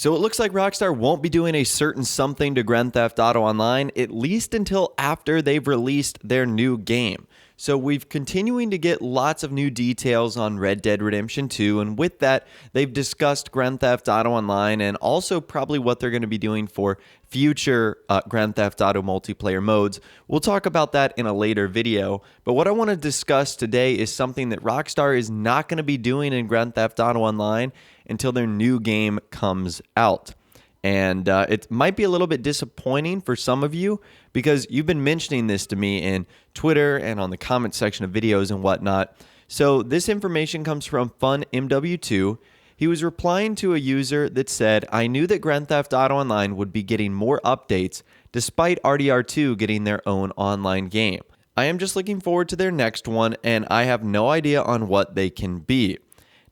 So it looks like Rockstar won't be doing a certain something to Grand Theft Auto Online, at least until after they've released their new game. So we've continuing to get lots of new details on Red Dead Redemption 2, and with that, they've discussed Grand Theft Auto Online and also probably what they're going to be doing for future Grand Theft Auto multiplayer modes. We'll talk about that in a later video, but what I want to discuss today is something that Rockstar is not going to be doing in Grand Theft Auto Online until their new game comes out. And it might be a little bit disappointing for some of you because you've been mentioning this to me in Twitter and on the comment section of videos and whatnot. So this information comes from FunMW2. He was replying to a user that said, "I knew that Grand Theft Auto Online would be getting more updates despite RDR2 getting their own online game. I am just looking forward to their next one and I have no idea on what they can be."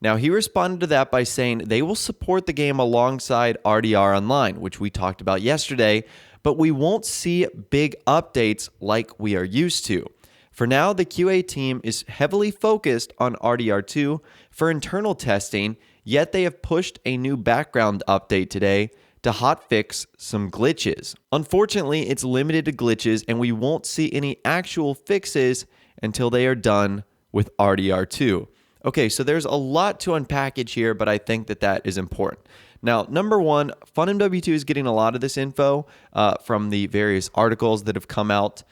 Now, he responded to that by saying they will support the game alongside RDR Online, which we talked about yesterday, but we won't see big updates like we are used to. For now, the QA team is heavily focused on RDR2 for internal testing, yet they have pushed a new background update today to hotfix some glitches. Unfortunately, it's limited to glitches, and we won't see any actual fixes until they are done with RDR2. Okay, so there's a lot to unpackage here, but I think that is important. Now, number one, FunMW2 is getting a lot of this info from the various articles that have come out,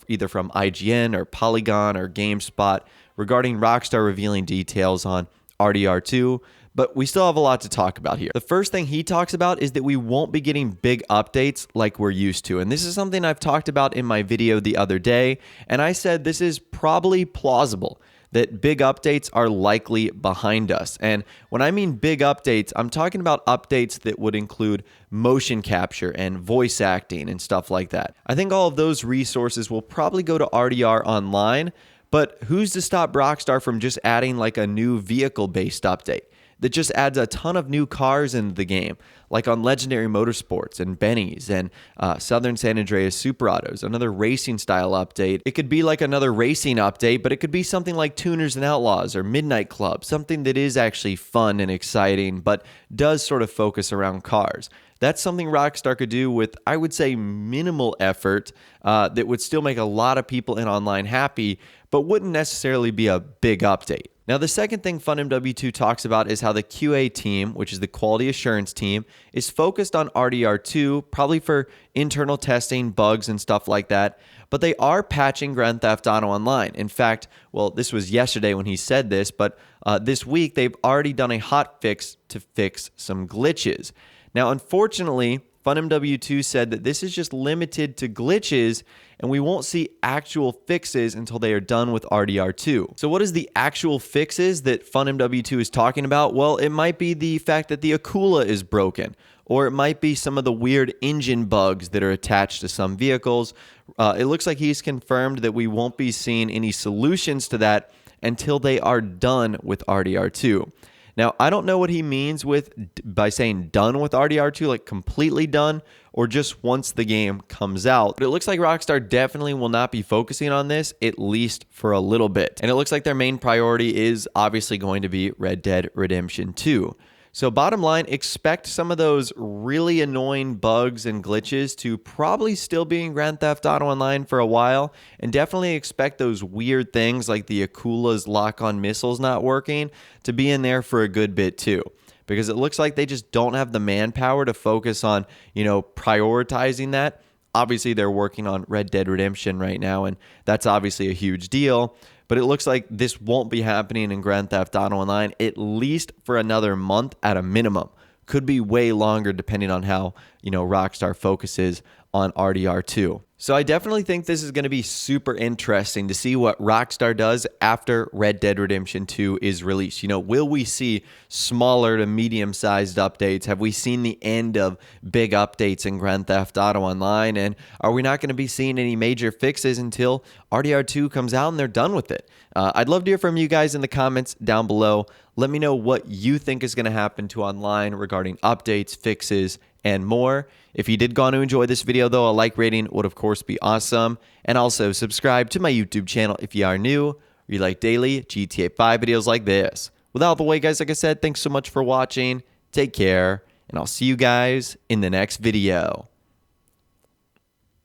either from IGN or Polygon or GameSpot, regarding Rockstar revealing details on RDR2, but we still have a lot to talk about here. The first thing he talks about is that we won't be getting big updates like we're used to, and this is something I've talked about in my video the other day, and I said this is probably plausible, that big updates are likely behind us. And when I mean big updates, I'm talking about updates that would include motion capture and voice acting and stuff like that. I think all of those resources will probably go to RDR Online, but who's to stop Rockstar from just adding like a new vehicle-based update that just adds a ton of new cars into the game, like on Legendary Motorsports and Benny's and Southern San Andreas Super Autos, another racing style update. It could be like another racing update, but it could be something like Tuners and Outlaws or Midnight Club, something that is actually fun and exciting, but does sort of focus around cars. That's something Rockstar could do with, I would say, minimal effort that would still make a lot of people in online happy, but wouldn't necessarily be a big update. Now, the second thing FunMW2 talks about is how the QA team, which is the quality assurance team, is focused on RDR2, probably for internal testing, bugs, and stuff like that, but they are patching Grand Theft Auto Online. In fact, well, this was yesterday when he said this, but this week they've already done a hot fix to fix some glitches. Now, unfortunately, FunMW2 said that this is just limited to glitches and we won't see actual fixes until they are done with RDR2. So what is the actual fixes that FunMW2 is talking about? Well, it might be the fact that the Akula is broken, or it might be some of the weird engine bugs that are attached to some vehicles. It looks like he's confirmed that we won't be seeing any solutions to that until they are done with RDR2. Now, I don't know what he means by saying done with RDR2, like completely done, or just once the game comes out. But it looks like Rockstar definitely will not be focusing on this, at least for a little bit. And it looks like their main priority is obviously going to be Red Dead Redemption 2. So bottom line, expect some of those really annoying bugs and glitches to probably still be in Grand Theft Auto Online for a while, and definitely expect those weird things like the Akula's lock-on missiles not working to be in there for a good bit too, because it looks like they just don't have the manpower to focus on, prioritizing that. Obviously, they're working on Red Dead Redemption right now, and that's obviously a huge deal. But it looks like this won't be happening in Grand Theft Auto Online, at least for another month at a minimum. Could be way longer depending on how, Rockstar focuses on RDR2. So I definitely think this is going to be super interesting to see what Rockstar does after Red Dead Redemption 2 is released. Will we see smaller to medium-sized updates? Have we seen the end of big updates in Grand Theft Auto Online? And are we not going to be seeing any major fixes until RDR2 comes out and they're done with it? I'd love to hear from you guys in the comments down below. Let me know what you think is going to happen to online regarding updates, fixes, and more. If you did go on to enjoy this video, though, a like rating would, of course, be awesome. And also subscribe to my YouTube channel if you are new, or you like daily GTA 5 videos like this. Without the way, guys, like I said, thanks so much for watching. Take care, and I'll see you guys in the next video.